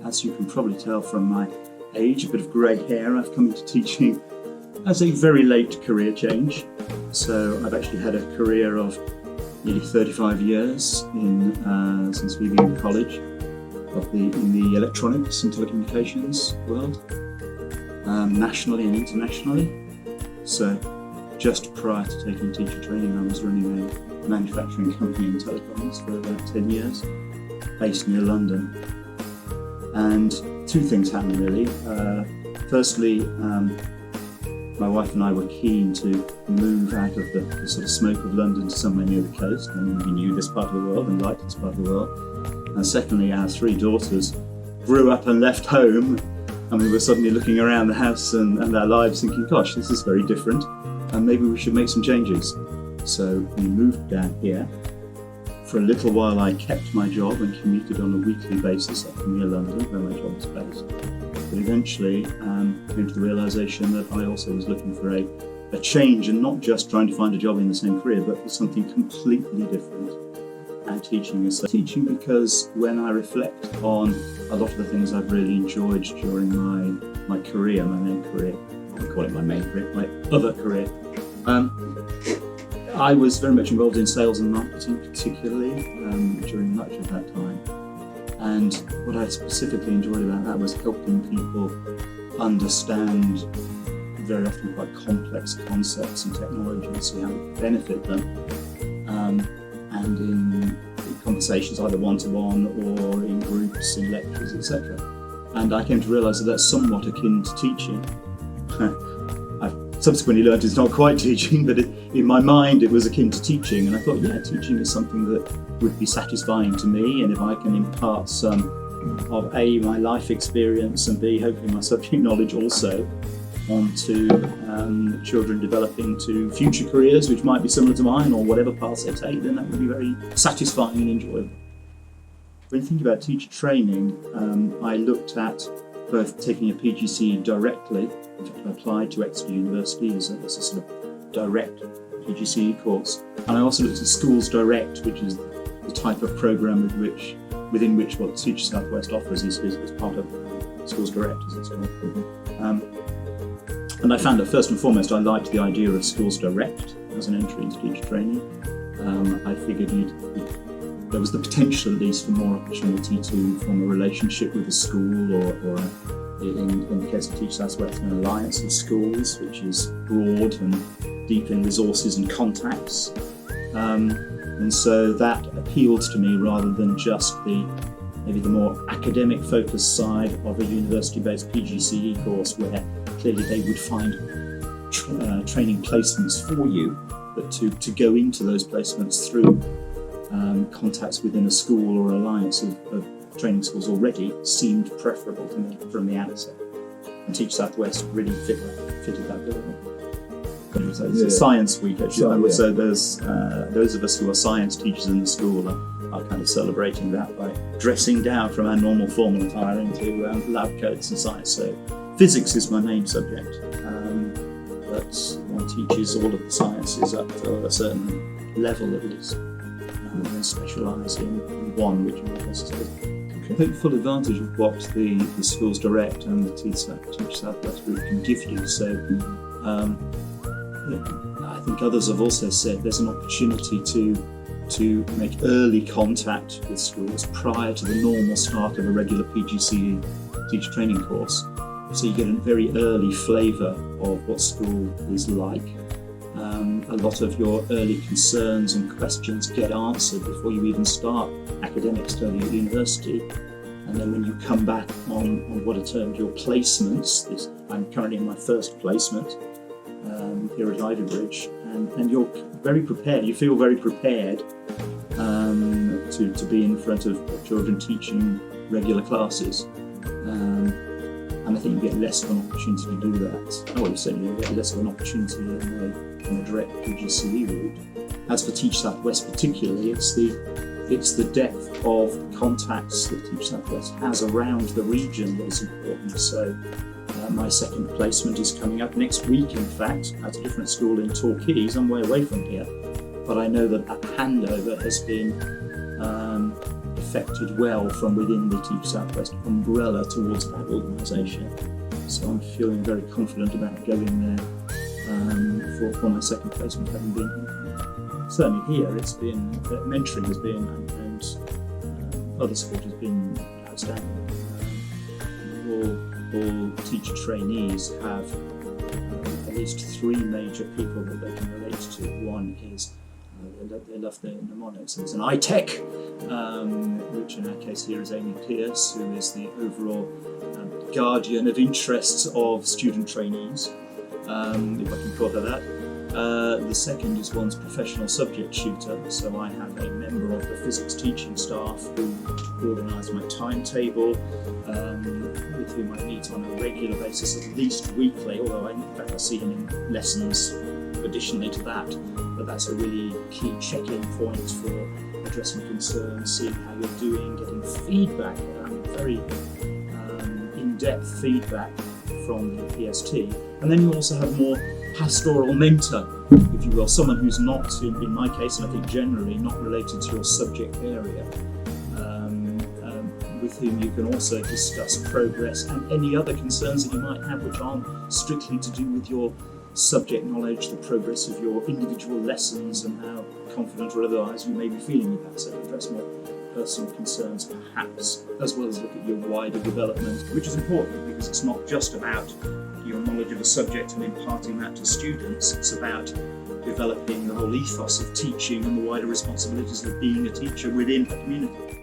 As you can probably tell from my age, a bit of grey hair, I've come into teaching as a very late career change. So I've actually had a career of nearly 35 years since leaving college in the electronics and telecommunications world, nationally and internationally. So just prior to taking teacher training, I was running a manufacturing company in telecoms for about 10 years, based near London. And two things happened really. Firstly, my wife and I were keen to move out of the sort of smoke of London to somewhere near the coast, and we knew this part of the world and liked this part of the world. And secondly, our three daughters grew up and left home, and we were suddenly looking around the house and our lives thinking, gosh, this is very different, and maybe we should make some changes. So we moved down here. For a little while I kept my job and commuted on a weekly basis up near London, where my job was based. But eventually came to the realisation that I also was looking for a change, and not just trying to find a job in the same career, but for something completely different. And teaching is teaching because when I reflect on a lot of the things I've really enjoyed during my career, my main career, I wouldn't call it my main career, my other career, I was very much involved in sales and marketing, particularly during much of that time. And what I specifically enjoyed about that was helping people understand very often quite complex concepts and technology and see how it benefit them. And in conversations, either one-to-one or in groups, in lectures, etc. And I came to realise that that's somewhat akin to teaching. I've subsequently learned it's not quite teaching, but in my mind it was akin to teaching. And I thought, yeah, teaching is something that would be satisfying to me, and if I can impart some of A, my life experience, and B, hopefully my subject knowledge also, onto children developing to future careers which might be similar to mine, or whatever paths they take, then that would be very satisfying and enjoyable. When you think about teacher training, I looked at both taking a PGCE directly. In fact, I applied to Exeter University as a sort of direct PGCE course, and I also looked at Schools Direct, which is the type of programme within which what Teach Southwest offers is part of Schools Direct, as it's called. And I found that first and foremost I liked the idea of Schools Direct as an entry into teacher training. I figured there was the potential at least for more opportunity to form a relationship with a school, or in the case of Teach Southwest, an alliance of schools which is broad and deep in resources and contacts. And so that appealed to me rather than just maybe the more academic focused side of a university-based PGCE course where clearly they would find training placements for you, but to go into those placements through contacts within a school or alliance of training schools already seemed preferable to me from the outset. And Teach Southwest really fitted that bill. It's a science week actually, so there's those of us who are science teachers in the school are kind of celebrating that by dressing down from our normal formal attire into lab coats and science. So physics is my main subject, but one teaches all of the sciences up to a certain level at least, and then specialise in one which is necessary. I think full advantage of what the Schools Direct and the Teach Southwest group can give you. So I think others have also said there's an opportunity to make early contact with schools prior to the normal start of a regular PGCE teacher training course. So you get a very early flavour of what school is like. A lot of your early concerns and questions get answered before you even start academic study at university. And then when you come back on what are termed your placements, I'm currently in my first placement here at Ivybridge, and you're very prepared, you feel very prepared to be in front of children teaching regular classes. And I think you get less of an opportunity to do that. Well, you certainly get less of an opportunity in a direct PGCE route. As for Teach Southwest particularly, it's the depth of contacts that Teach Southwest has around the region that is important. So my second placement is coming up next week, in fact, at a different school in Torquay. I'm way away from here, but I know that handover has been affected well from within the Teach Southwest umbrella towards that organisation. So I'm feeling very confident about going there for my second placement, having been here. Certainly here, it's been mentoring has been and other support has been outstanding. All teacher trainees have at least three major people that they can relate to. One is they love the mnemonics. There's an iTech, which in our case here is Amy Pierce, who is the overall guardian of interests of student trainees, if I can call her that. The second is one's professional subject tutor, so I have a member of the physics teaching staff who organise my timetable, with whom I meet on a regular basis, at least weekly, although in fact I see him in lessons additionally to that. But that's a really key check-in point for addressing concerns, seeing how you're doing, getting feedback, very in-depth feedback from the PST. And then you also have more pastoral mentor, if you will, someone who's not, in my case, and I think generally, not related to your subject area, with whom you can also discuss progress and any other concerns that you might have which aren't strictly to do with your subject knowledge, the progress of your individual lessons and how confident or otherwise you may be feeling with that. So address more personal concerns perhaps, as well as look at your wider development, which is important because it's not just about your knowledge of a subject and imparting that to students, it's about developing the whole ethos of teaching and the wider responsibilities of being a teacher within a community.